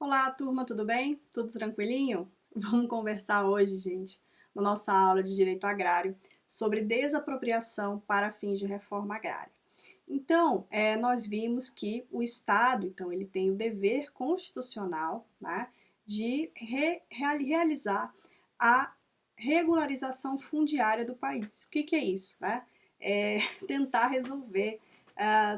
Olá, turma, tudo bem? Tudo tranquilinho? Vamos conversar hoje, gente, na nossa aula de Direito Agrário, sobre desapropriação para fins de reforma agrária. Então, nós vimos que o Estado, então, ele tem o dever constitucional, né, de realizar a regularização fundiária do país. O que é isso, né? É tentar resolver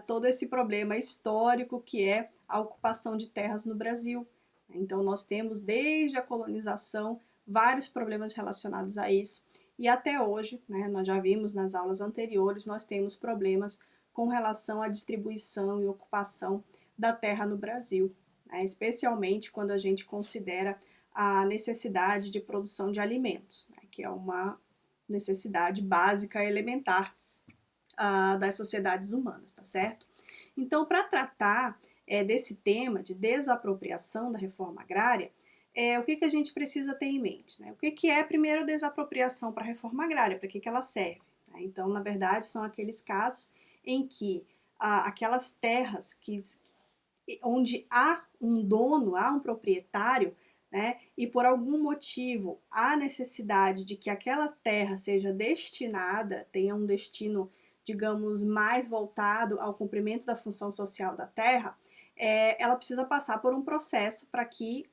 todo esse problema histórico que é a ocupação de terras no Brasil. Então, nós temos desde a colonização vários problemas relacionados a isso, e até hoje, né, nós já vimos nas aulas anteriores, nós temos problemas com relação à distribuição e ocupação da terra no Brasil, né, especialmente quando a gente considera a necessidade de produção de alimentos, né, que é uma necessidade básica elementar das sociedades humanas, tá certo? Então, para tratar desse tema de desapropriação da reforma agrária, o que a gente precisa ter em mente? Né? O que é, primeiro, desapropriação para a reforma agrária? Para que ela serve? Né? Então, na verdade, são aqueles casos em que aquelas terras onde há um dono, há um proprietário, né, e por algum motivo há necessidade de que aquela terra seja destinada, tenha um destino, digamos, mais voltado ao cumprimento da função social da terra, ela precisa passar por um processo para que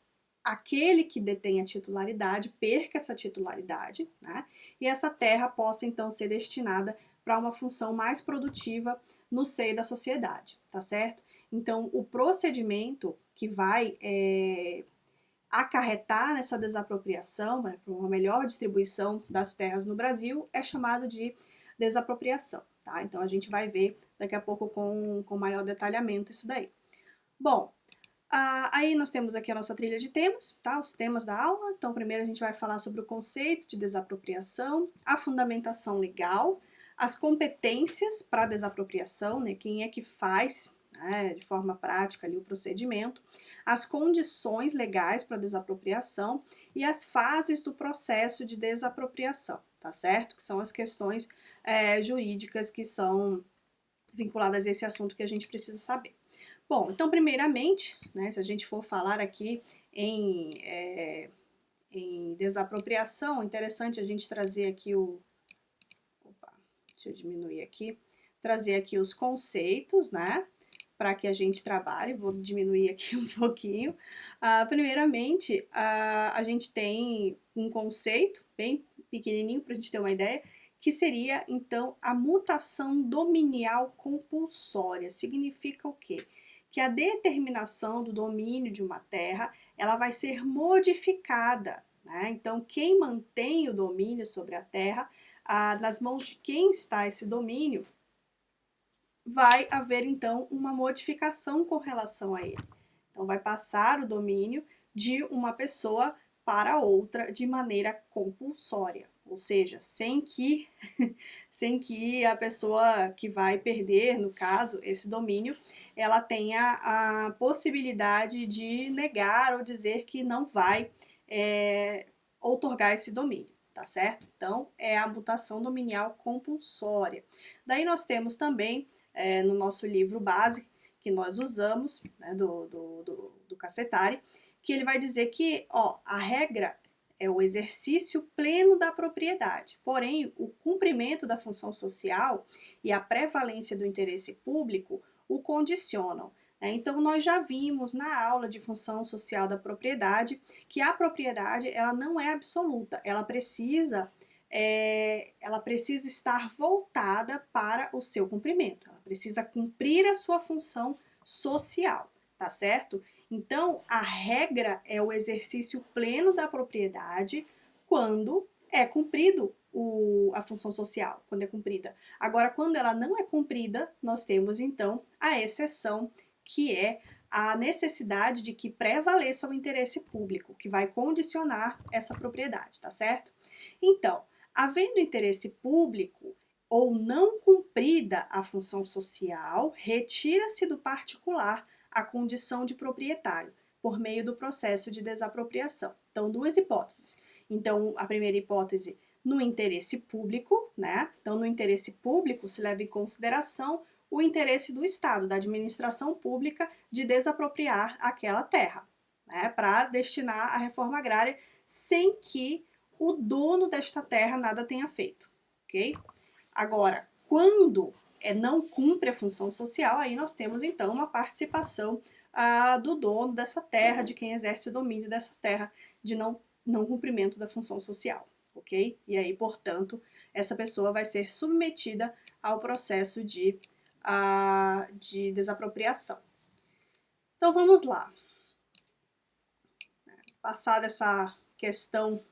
aquele que detém a titularidade perca essa titularidade, né, e essa terra possa então ser destinada para uma função mais produtiva no seio da sociedade, tá certo? Então, o procedimento que vai acarretar nessa desapropriação, né, para uma melhor distribuição das terras no Brasil, é chamado de desapropriação. Tá? Então, a gente vai ver daqui a pouco com maior detalhamento isso daí. Bom, aí nós temos aqui a nossa trilha de temas, tá? Os temas da aula. Então, primeiro a gente vai falar sobre o conceito de desapropriação, a fundamentação legal, as competências para desapropriação, né? Quem é que faz, né, de forma prática ali o procedimento, as condições legais para desapropriação e as fases do processo de desapropriação, tá certo? Que são as questões jurídicas que são vinculadas a esse assunto que a gente precisa saber. Bom, então, primeiramente, né, se a gente for falar aqui em desapropriação, interessante a gente trazer aqui Opa, deixa eu diminuir aqui. Trazer aqui os conceitos, né? Para que a gente trabalhe, vou diminuir aqui um pouquinho. Primeiramente, a gente tem um conceito bem pequenininho para a gente ter uma ideia, que seria, então, a mutação dominial compulsória. Significa o quê? Que a determinação do domínio de uma terra, ela vai ser modificada, né? Então, quem mantém o domínio sobre a terra, nas mãos de quem está esse domínio, vai haver então uma modificação com relação a ele. Então, vai passar o domínio de uma pessoa para outra de maneira compulsória, ou seja, sem que a pessoa que vai perder, no caso, esse domínio, ela tenha a possibilidade de negar ou dizer que não vai outorgar esse domínio, tá certo? Então, é a mutação dominial compulsória. Daí nós temos também, no nosso livro base, que nós usamos, né, do Cassetari, que ele vai dizer que, a regra é o exercício pleno da propriedade, porém, o cumprimento da função social e a prevalência do interesse público o condicionam. Então, nós já vimos na aula de função social da propriedade que a propriedade ela não é absoluta, ela precisa estar voltada para o seu cumprimento, ela precisa cumprir a sua função social, tá certo? Então, a regra é o exercício pleno da propriedade quando é cumprido a função social, quando é cumprida. Agora, quando ela não é cumprida, nós temos então a exceção, que é a necessidade de que prevaleça o interesse público, que vai condicionar essa propriedade, tá certo? Então, havendo interesse público ou não cumprida a função social, retira-se do particular a condição de proprietário, por meio do processo de desapropriação. Então, duas hipóteses. Então, a primeira hipótese, no interesse público, né? Então, no interesse público se leva em consideração o interesse do Estado, da administração pública, de desapropriar aquela terra, né, para destinar à reforma agrária sem que o dono desta terra nada tenha feito, ok? Agora, quando não cumpre a função social, aí nós temos então uma participação do dono dessa terra, de quem exerce o domínio dessa terra, de não cumprimento da função social, ok? E aí, portanto, essa pessoa vai ser submetida ao processo de desapropriação. Então vamos lá. Passada essa questão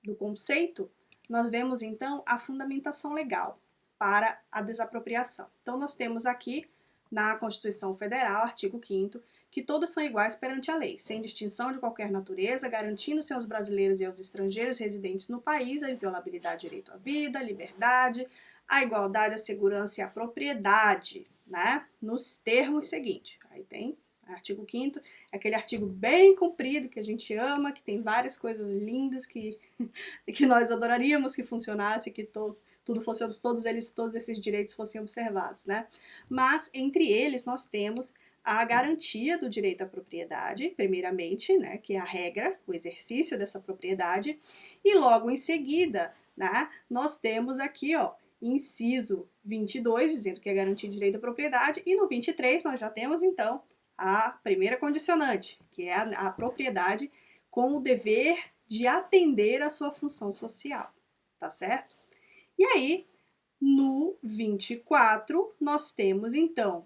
do conceito, nós vemos então a fundamentação legal para a desapropriação. Então nós temos aqui na Constituição Federal, artigo 5º, que todos são iguais perante a lei, sem distinção de qualquer natureza, garantindo-se aos brasileiros e aos estrangeiros residentes no país a inviolabilidade do direito à vida, à liberdade, à igualdade, à segurança e à propriedade, né? Nos termos seguintes. Aí tem artigo 5º, é aquele artigo bem comprido que a gente ama, que tem várias coisas lindas que nós adoraríamos que funcionasse, que todos esses direitos fossem observados, né? Mas entre eles nós temos a garantia do direito à propriedade, primeiramente, né, que é a regra, o exercício dessa propriedade, e logo em seguida, né, nós temos aqui, ó, inciso 22, dizendo que é garantia o direito à propriedade, e no 23 nós já temos, então, a primeira condicionante, que é a propriedade com o dever de atender à sua função social, tá certo? E aí, no 24, nós temos, então,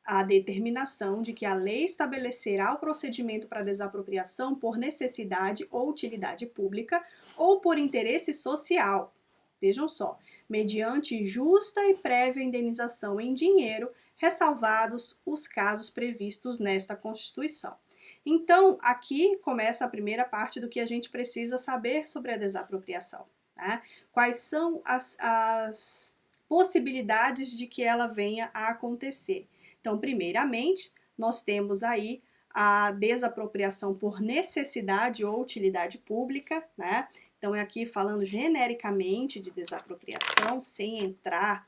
a determinação de que a lei estabelecerá o procedimento para desapropriação por necessidade ou utilidade pública ou por interesse social. Vejam só, mediante justa e prévia indenização em dinheiro, ressalvados os casos previstos nesta Constituição. Então, aqui começa a primeira parte do que a gente precisa saber sobre a desapropriação, né? Quais são as possibilidades de que ela venha a acontecer? Então, primeiramente, nós temos aí a desapropriação por necessidade ou utilidade pública, né? Então, é aqui falando genericamente de desapropriação, sem entrar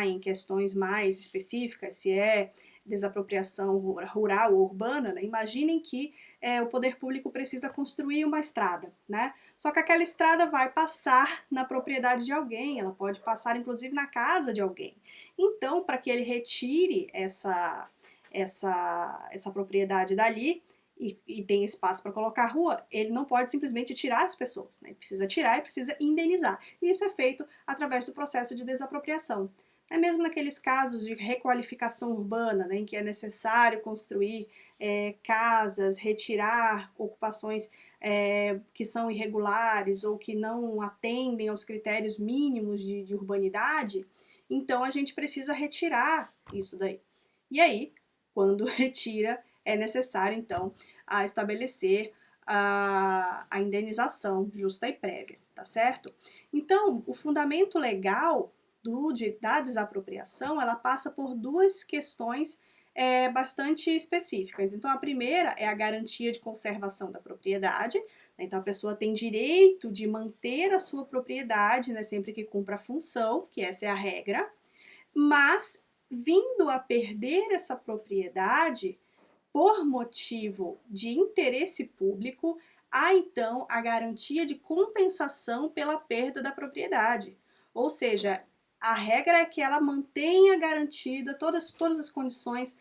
em questões mais específicas, se é desapropriação rural ou urbana, né? Imaginem que o poder público precisa construir uma estrada, né? Só que aquela estrada vai passar na propriedade de alguém, ela pode passar inclusive na casa de alguém. Então, para que ele retire essa propriedade dali e tem espaço para colocar rua, ele não pode simplesmente tirar as pessoas, né? Ele precisa tirar e precisa indenizar. E isso é feito através do processo de desapropriação. É mesmo naqueles casos de requalificação urbana, né, em que é necessário construir casas, retirar ocupações que são irregulares ou que não atendem aos critérios mínimos de urbanidade, então a gente precisa retirar isso daí. E aí, quando retira, é necessário então estabelecer a indenização justa e prévia, tá certo? Então, o fundamento legal da desapropriação, ela passa por duas questões bastante específicas. Então, a primeira é a garantia de conservação da propriedade. Então, a pessoa tem direito de manter a sua propriedade, né, sempre que cumpra a função, que essa é a regra, mas vindo a perder essa propriedade por motivo de interesse público, há então a garantia de compensação pela perda da propriedade. Ou seja, a regra é que ela mantenha garantida todas as condições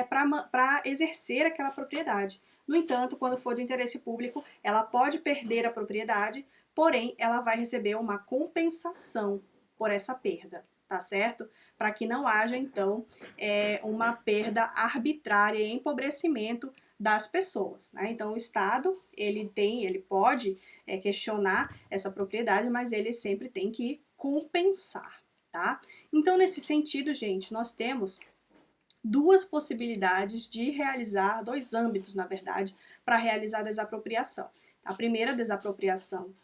para exercer aquela propriedade. No entanto, quando for de interesse público, ela pode perder a propriedade, porém, ela vai receber uma compensação por essa perda, tá certo? Para que não haja, então, uma perda arbitrária e empobrecimento das pessoas, né? Então, o Estado, ele pode questionar essa propriedade, mas ele sempre tem que compensar, tá? Então, nesse sentido, gente, nós temos duas possibilidades de realizar, dois âmbitos, na verdade, para realizar a desapropriação. A primeira, a desapropriação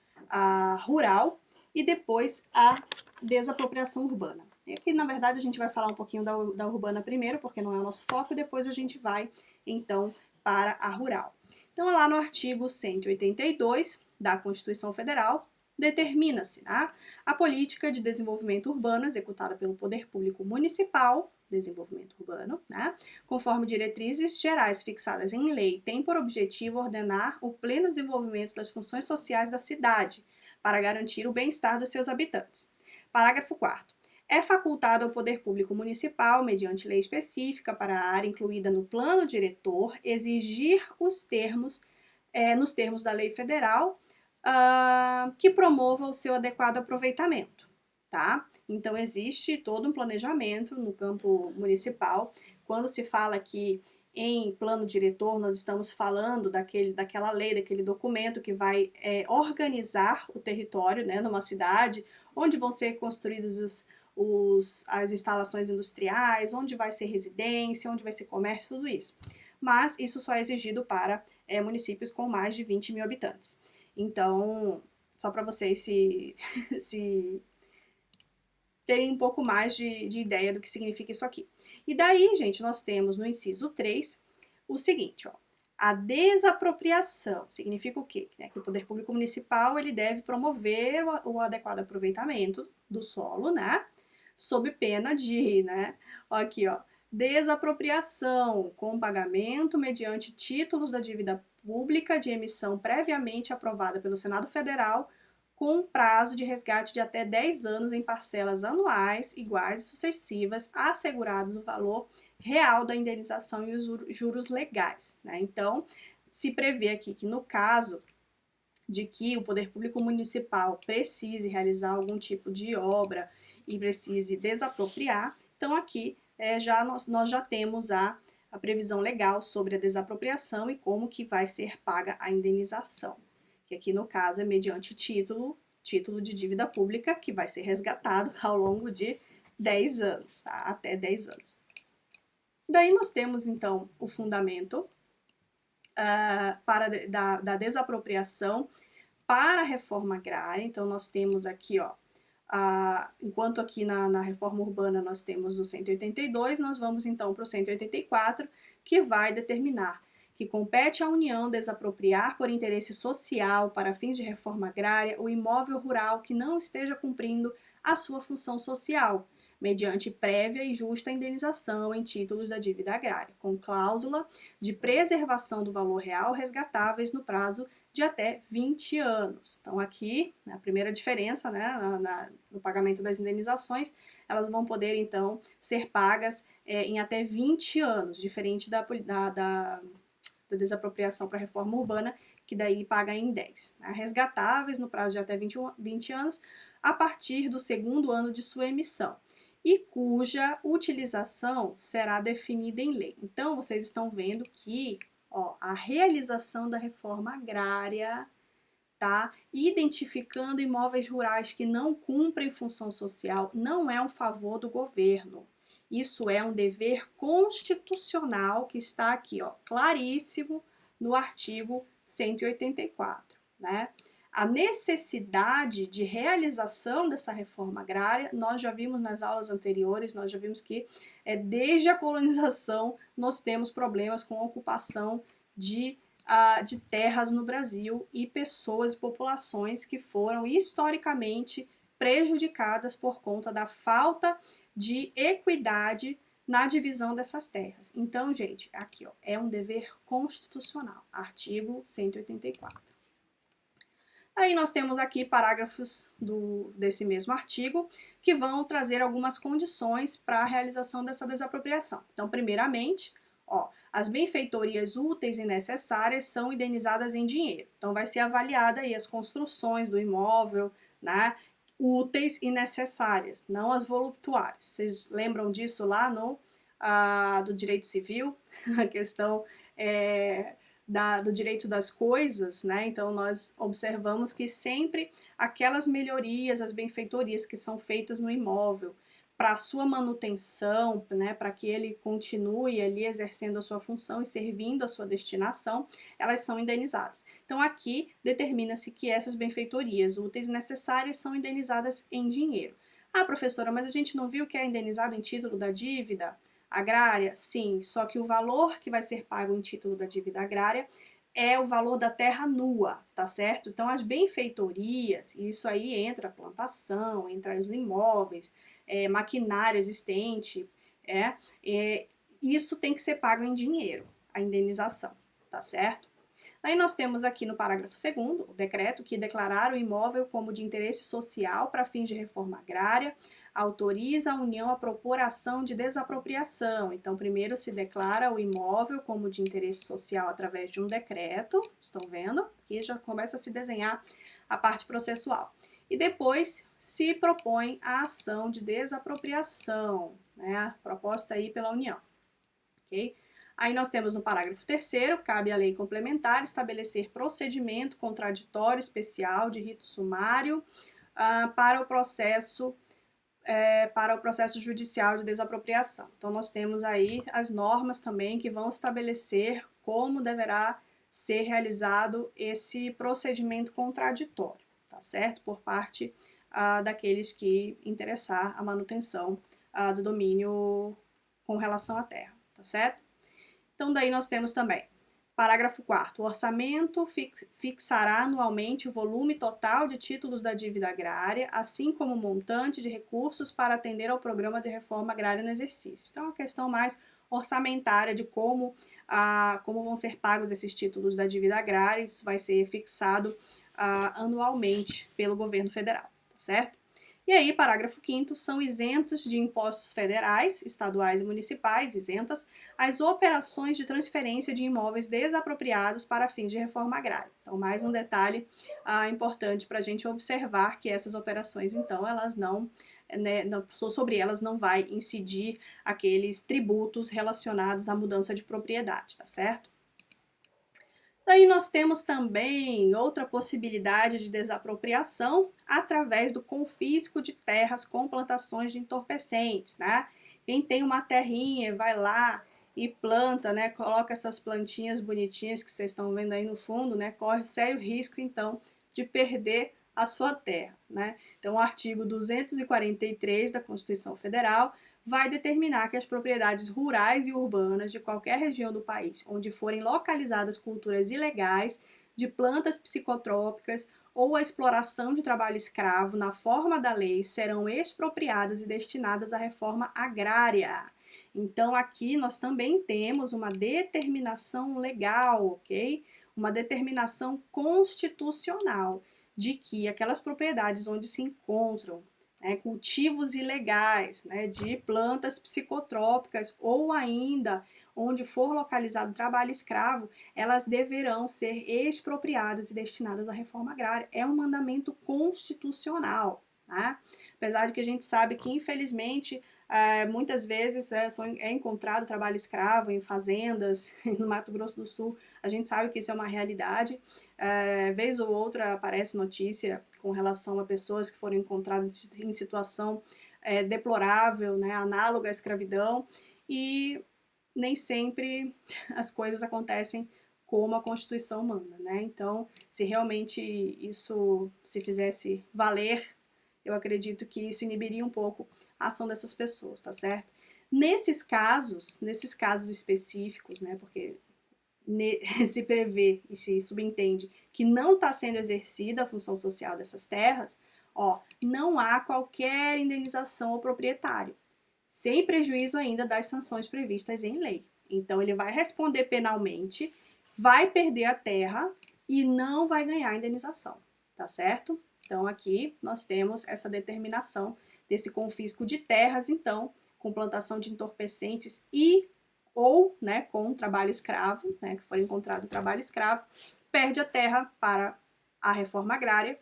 rural, e depois a desapropriação urbana. E aqui, na verdade, a gente vai falar um pouquinho da urbana primeiro, porque não é o nosso foco, e depois a gente vai, então, para a rural. Então, lá no artigo 182 da Constituição Federal, determina-se, né, a política de desenvolvimento urbano executada pelo poder público municipal, desenvolvimento urbano, né? Conforme diretrizes gerais fixadas em lei, tem por objetivo ordenar o pleno desenvolvimento das funções sociais da cidade, para garantir o bem-estar dos seus habitantes. Parágrafo 4º. É facultado ao Poder Público Municipal, mediante lei específica para a área incluída no plano diretor, exigir os termos, nos termos da lei federal, que promova o seu adequado aproveitamento, tá? Então, existe todo um planejamento no campo municipal. Quando se fala que em plano diretor, nós estamos falando daquela lei, daquele documento que vai organizar o território, né, numa cidade, onde vão ser construídos as instalações industriais, onde vai ser residência, onde vai ser comércio, tudo isso. Mas isso só é exigido para municípios com mais de 20 mil habitantes. Então, só para vocês se terem um pouco mais de ideia do que significa isso aqui. E daí, gente, nós temos no inciso 3 o seguinte, ó. A desapropriação significa o quê? Que o Poder Público Municipal ele deve promover o adequado aproveitamento do solo, né? Sob pena de, né? Ó, aqui, ó. Desapropriação com pagamento mediante títulos da dívida pública de emissão previamente aprovada pelo Senado Federal, com prazo de resgate de até 10 anos em parcelas anuais iguais e sucessivas, assegurados o valor real da indenização e os juros legais, né? Então, se prevê aqui que no caso de que o Poder Público Municipal precise realizar algum tipo de obra e precise desapropriar, então aqui nós já temos a previsão legal sobre a desapropriação e como que vai ser paga a indenização, que aqui no caso é mediante título de dívida pública, que vai ser resgatado ao longo de 10 anos, tá? Até 10 anos. Daí nós temos, então, o fundamento da desapropriação para a reforma agrária. Então, nós temos aqui, ó, enquanto aqui na reforma urbana nós temos o 182, nós vamos então para o 184, que vai determinar que compete à União desapropriar por interesse social para fins de reforma agrária o imóvel rural que não esteja cumprindo a sua função social, mediante prévia e justa indenização em títulos da dívida agrária, com cláusula de preservação do valor real resgatáveis no prazo de até 20 anos. Então, aqui, a primeira diferença, né, no pagamento das indenizações, elas vão poder, então, ser pagas em até 20 anos, diferente da desapropriação para a reforma urbana, que daí paga em 10. Né? Resgatáveis no prazo de até 20 anos, a partir do segundo ano de sua emissão, e cuja utilização será definida em lei. Então, vocês estão vendo que a realização da reforma agrária, tá? Identificando imóveis rurais que não cumprem função social, não é um favor do governo. Isso é um dever constitucional que está aqui, ó, claríssimo no artigo 184, né? A necessidade de realização dessa reforma agrária, nós já vimos nas aulas anteriores, nós já vimos que desde a colonização nós temos problemas com a ocupação de terras no Brasil e pessoas e populações que foram historicamente prejudicadas por conta da falta de equidade na divisão dessas terras. Então, gente, aqui ó, é um dever constitucional, artigo 184. Aí nós temos aqui parágrafos desse mesmo artigo que vão trazer algumas condições para a realização dessa desapropriação. Então, primeiramente, ó, as benfeitorias úteis e necessárias são indenizadas em dinheiro. Então, vai ser avaliada aí as construções do imóvel, né, úteis e necessárias, não as voluptuárias. Vocês lembram disso lá do direito civil? A questão do direito das coisas, né? Então, nós observamos que sempre aquelas melhorias, as benfeitorias que são feitas no imóvel, para a sua manutenção, né, para que ele continue ali exercendo a sua função e servindo a sua destinação, elas são indenizadas. Então, aqui determina-se que essas benfeitorias úteis e necessárias são indenizadas em dinheiro. Ah, professora, mas a gente não viu que é indenizado em título da dívida agrária? Sim, só que o valor que vai ser pago em título da dívida agrária é o valor da terra nua, tá certo? Então, as benfeitorias, isso aí entra a plantação, entra os imóveis, maquinário existente, Isso tem que ser pago em dinheiro, a indenização, tá certo? Aí nós temos aqui no parágrafo 2º, o decreto que declarar o imóvel como de interesse social para fins de reforma agrária, autoriza a União a propor ação de desapropriação. Então, primeiro se declara o imóvel como de interesse social através de um decreto, estão vendo? Aqui já começa a se desenhar a parte processual. E depois se propõe a ação de desapropriação, né, proposta aí pela União, ok? Aí nós temos no parágrafo 3º, cabe à lei complementar estabelecer procedimento contraditório especial de rito sumário para o processo judicial de desapropriação. Então nós temos aí as normas também que vão estabelecer como deverá ser realizado esse procedimento contraditório, tá certo? Por parte daqueles que interessar a manutenção do domínio com relação à terra, tá certo? Então, daí nós temos também, parágrafo 4º, o orçamento fixará anualmente o volume total de títulos da dívida agrária, assim como o montante de recursos para atender ao programa de reforma agrária no exercício. Então, é uma questão mais orçamentária de como vão ser pagos esses títulos da dívida agrária, isso vai ser fixado anualmente pelo governo federal, tá certo? E aí, parágrafo 5º, são isentos de impostos federais, estaduais e municipais, isentas, as operações de transferência de imóveis desapropriados para fins de reforma agrária. Então, mais um detalhe importante para a gente observar que essas operações, então, elas sobre elas não vai incidir aqueles tributos relacionados à mudança de propriedade, tá certo? Daí nós temos também outra possibilidade de desapropriação através do confisco de terras com plantações de entorpecentes, né? Quem tem uma terrinha vai lá e planta, né? Coloca essas plantinhas bonitinhas que vocês estão vendo aí no fundo, né? Corre sério risco, então, de perder a sua terra, né? Então, o artigo 243 da Constituição Federal vai determinar que as propriedades rurais e urbanas de qualquer região do país, onde forem localizadas culturas ilegais de plantas psicotrópicas ou a exploração de trabalho escravo na forma da lei, serão expropriadas e destinadas à reforma agrária. Então, aqui nós também temos uma determinação legal, ok? Uma determinação constitucional de que aquelas propriedades onde se encontram cultivos ilegais, de plantas psicotrópicas ou ainda onde for localizado trabalho escravo, elas deverão ser expropriadas e destinadas à reforma agrária. É um mandamento constitucional, tá? Apesar de que a gente sabe que, infelizmente, muitas vezes é encontrado trabalho escravo em fazendas no Mato Grosso do Sul, a gente sabe que isso é uma realidade, vez ou outra aparece notícia com relação a pessoas que foram encontradas em situação deplorável, né, análoga à escravidão, e nem sempre as coisas acontecem como a Constituição manda, né? Então, se realmente isso se fizesse valer, eu acredito que isso inibiria um pouco a ação dessas pessoas, tá certo? Nesses casos específicos, né, porque se prevê e se subentende que não está sendo exercida a função social dessas terras, não há qualquer indenização ao proprietário, sem prejuízo ainda das sanções previstas em lei. Então, ele vai responder penalmente, vai perder a terra e não vai ganhar indenização, tá certo? Então, aqui nós temos essa determinação desse confisco de terras, então, com plantação de entorpecentes ou com trabalho escravo, que for encontrado trabalho escravo, perde a terra para a reforma agrária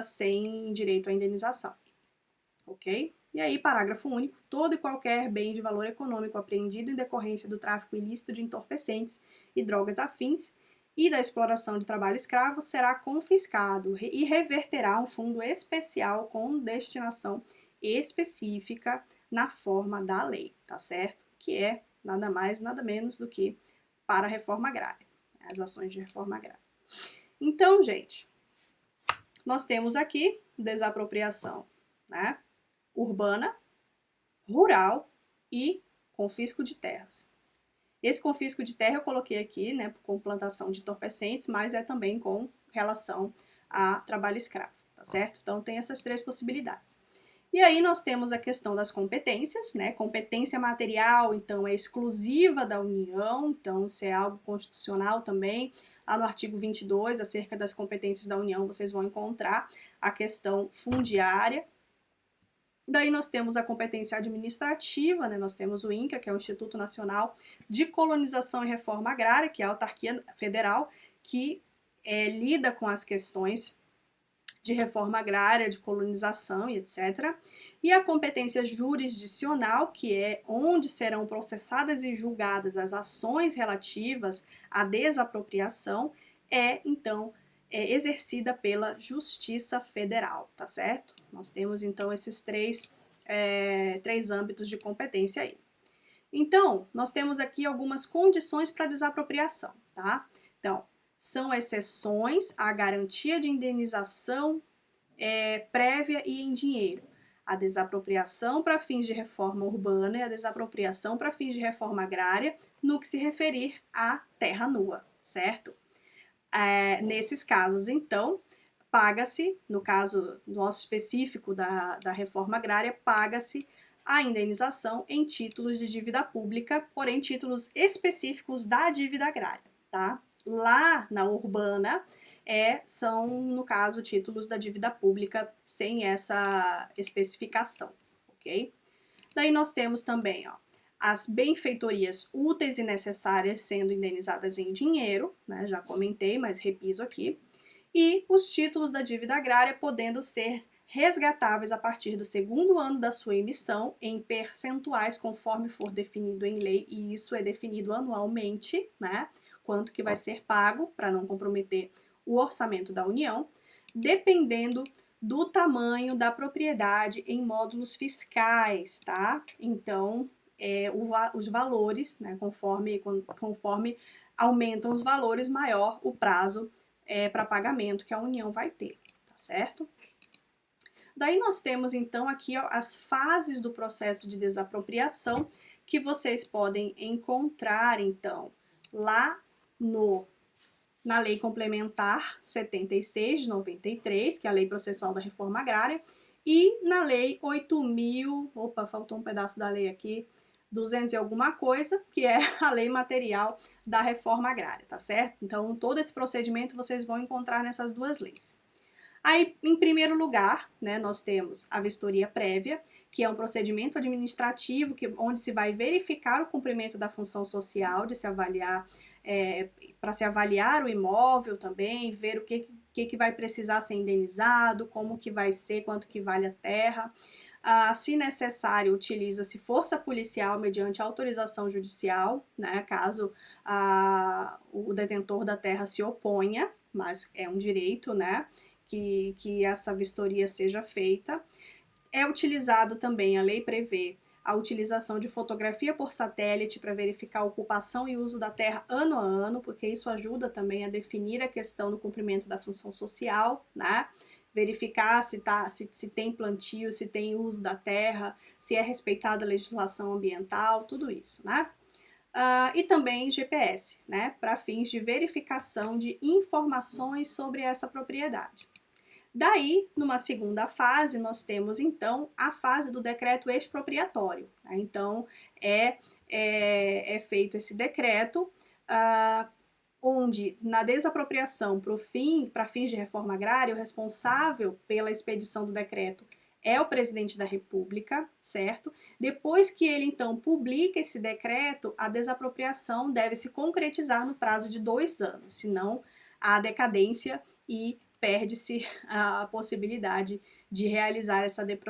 sem direito à indenização, ok? E aí, parágrafo único, todo e qualquer bem de valor econômico apreendido em decorrência do tráfico ilícito de entorpecentes e drogas afins e da exploração de trabalho escravo será confiscado e reverterá a um fundo especial com destinação específica na forma da lei, tá certo? Que é nada mais, nada menos do que para a reforma agrária, as ações de reforma agrária. Então, gente, nós temos aqui desapropriação, né, urbana, rural e confisco de terras. Esse confisco de terra eu coloquei aqui, né, com plantação de entorpecentes, mas é também com relação a trabalho escravo, tá certo? Então, tem essas três possibilidades. E aí nós temos a questão das competências, né? Competência material, então, é exclusiva da União, então, isso é algo constitucional também. Lá no artigo 22, acerca das competências da União, vocês vão encontrar a questão fundiária. Daí nós temos a competência administrativa, né? Nós temos o INCRA, que é o Instituto Nacional de Colonização e Reforma Agrária, que é a autarquia federal, que lida com as questões de reforma agrária, de colonização e etc. E a competência jurisdicional, que é onde serão processadas e julgadas as ações relativas à desapropriação, então, exercida pela Justiça Federal, tá certo? Nós temos, então, esses três âmbitos de competência aí. Então, nós temos aqui algumas condições para desapropriação, tá? Então, são exceções à garantia de indenização prévia e em dinheiro. A desapropriação para fins de reforma urbana e a desapropriação para fins de reforma agrária no que se referir à terra nua, certo? Nesses casos, então, paga-se, no caso nosso específico da reforma agrária, paga-se a indenização em títulos de dívida pública, porém títulos específicos da dívida agrária, tá? Lá na urbana, são, no caso, títulos da dívida pública sem essa especificação, ok? Daí nós temos também, ó, as benfeitorias úteis e necessárias sendo indenizadas em dinheiro, né, já comentei, mas repiso aqui, e os títulos da dívida agrária podendo ser resgatáveis a partir do segundo ano da sua emissão em percentuais conforme for definido em lei, e isso é definido anualmente, né, quanto que vai ser pago para não comprometer o orçamento da União, dependendo do tamanho da propriedade em módulos fiscais, tá? Então, os valores, né, conforme aumentam os valores, maior o prazo para pagamento que a União vai ter, tá certo? Daí nós temos, então, aqui ó, as fases do processo de desapropriação que vocês podem encontrar, então, lá na Lei Complementar 76 de 93, que é a Lei Processual da Reforma Agrária, e na Lei 8.000, opa, faltou um pedaço da lei aqui, 200 e alguma coisa, que é a Lei Material da Reforma Agrária, tá certo? Então, todo esse procedimento vocês vão encontrar nessas duas leis. Aí, em primeiro lugar, né, nós temos a vistoria prévia, que é um procedimento administrativo onde se vai verificar o cumprimento da função social, de se avaliar, para se avaliar o imóvel também, ver o que vai precisar ser indenizado, como que vai ser, quanto que vale a terra. Se necessário, utiliza-se força policial mediante autorização judicial, né, caso o detentor da terra se oponha, mas é um direito, né, que essa vistoria seja feita. É utilizado também, a lei prevê a utilização de fotografia por satélite para verificar a ocupação e uso da terra ano a ano, porque isso ajuda também a definir a questão do cumprimento da função social, né? Verificar se tem plantio, se tem uso da terra, se é respeitada a legislação ambiental, tudo isso, né? E também GPS, né? Para fins de verificação de informações sobre essa propriedade. Daí, numa segunda fase, nós temos, então, a fase do decreto expropriatório. Então, é feito esse decreto, onde, na desapropriação para fins de reforma agrária, o responsável pela expedição do decreto é o presidente da República, certo? Depois que ele, então, publica esse decreto, a desapropriação deve se concretizar no prazo de 2 anos, senão há decadência e perde-se a possibilidade de realizar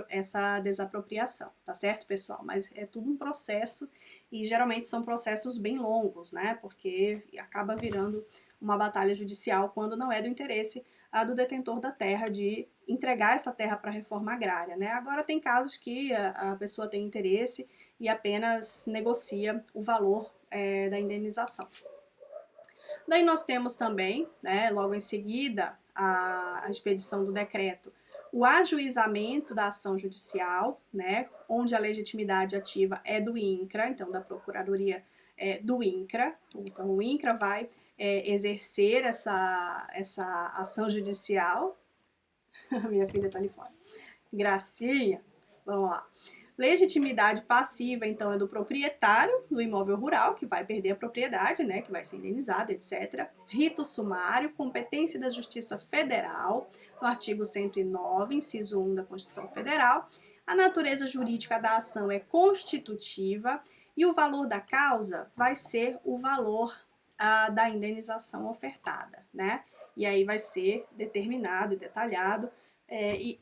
essa desapropriação, tá certo, pessoal? Mas é tudo um processo e geralmente são processos bem longos, né? Porque acaba virando uma batalha judicial quando não é do interesse do detentor da terra de entregar essa terra para a reforma agrária, né? Agora tem casos que a pessoa tem interesse e apenas negocia o valor da indenização. Daí nós temos também, né, logo em seguida, a expedição do decreto, o ajuizamento da ação judicial, né, onde a legitimidade ativa é do INCRA, então da Procuradoria do INCRA. Então o INCRA vai exercer essa ação judicial. Minha filha está ali fora. Gracinha. Vamos lá. Legitimidade passiva, então, é do proprietário do imóvel rural, que vai perder a propriedade, né, que vai ser indenizado, etc. Rito sumário, competência da Justiça Federal, no artigo 109, inciso 1 da Constituição Federal. A natureza jurídica da ação é constitutiva e o valor da causa vai ser o valor da indenização ofertada, né? E aí vai ser determinado e detalhado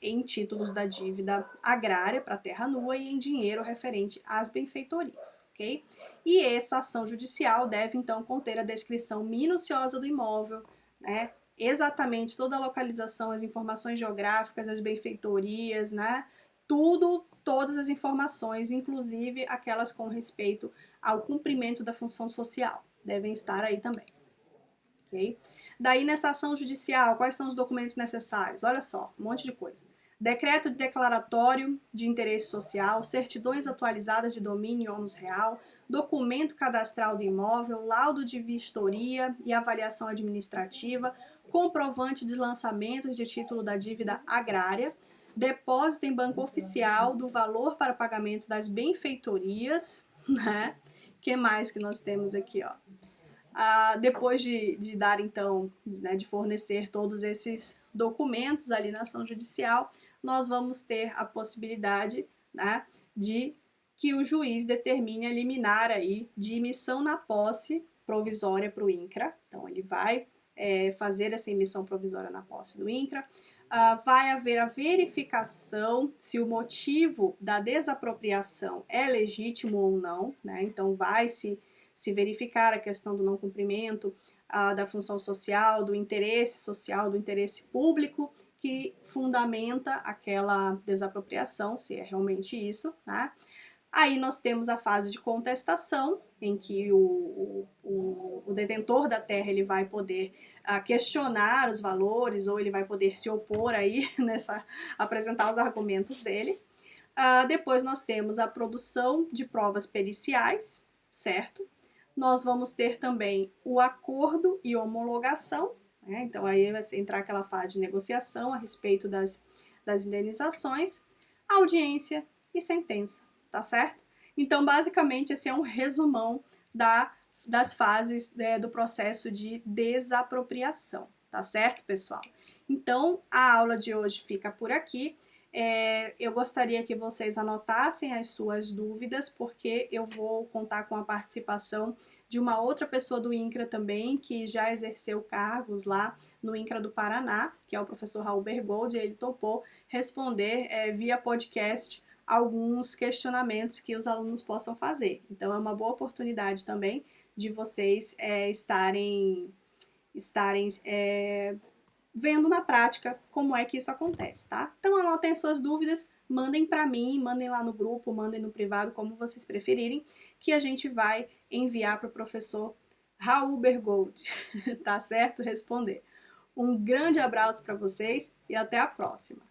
em títulos da dívida agrária para terra nua e em dinheiro referente às benfeitorias, ok? E essa ação judicial deve, então, conter a descrição minuciosa do imóvel, né? Exatamente toda a localização, as informações geográficas, as benfeitorias, né? Tudo, todas as informações, inclusive aquelas com respeito ao cumprimento da função social, devem estar aí também, ok? Daí, nessa ação judicial, quais são os documentos necessários? Olha só, um monte de coisa. Decreto de declaratório de interesse social, certidões atualizadas de domínio e ônus real, documento cadastral do imóvel, laudo de vistoria e avaliação administrativa, comprovante de lançamentos de título da dívida agrária, depósito em banco oficial do valor para pagamento das benfeitorias, né? O que mais que nós temos aqui, ó? Depois de dar, então, né, de fornecer todos esses documentos ali na ação judicial, nós vamos ter a possibilidade, né, de que o juiz determine a liminar aí de emissão na posse provisória para o INCRA. Então, ele vai fazer essa emissão provisória na posse do INCRA. Vai haver a verificação se o motivo da desapropriação é legítimo ou não, né? Então, vai se verificar a questão do não cumprimento da função social, do interesse público que fundamenta aquela desapropriação, se é realmente isso, né? Aí nós temos a fase de contestação, em que o detentor da terra ele vai poder questionar os valores, ou ele vai poder se opor aí, apresentar os argumentos dele. Depois nós temos a produção de provas periciais, certo? Nós vamos ter também o acordo e homologação, né? Então aí vai entrar aquela fase de negociação a respeito das indenizações, audiência e sentença, tá certo? Então, basicamente, esse é um resumão das fases do processo de desapropriação, tá certo, pessoal? Então, a aula de hoje fica por aqui. Eu gostaria que vocês anotassem as suas dúvidas, porque eu vou contar com a participação de uma outra pessoa do INCRA também, que já exerceu cargos lá no INCRA do Paraná, que é o professor Raul Bergold, e ele topou responder via podcast alguns questionamentos que os alunos possam fazer. Então, é uma boa oportunidade também de vocês estarem vendo na prática como é que isso acontece, tá? Então anotem as suas dúvidas, mandem para mim, mandem lá no grupo, mandem no privado, como vocês preferirem, que a gente vai enviar para o professor Raul Bergold, tá certo? Responder. Um grande abraço para vocês e até a próxima!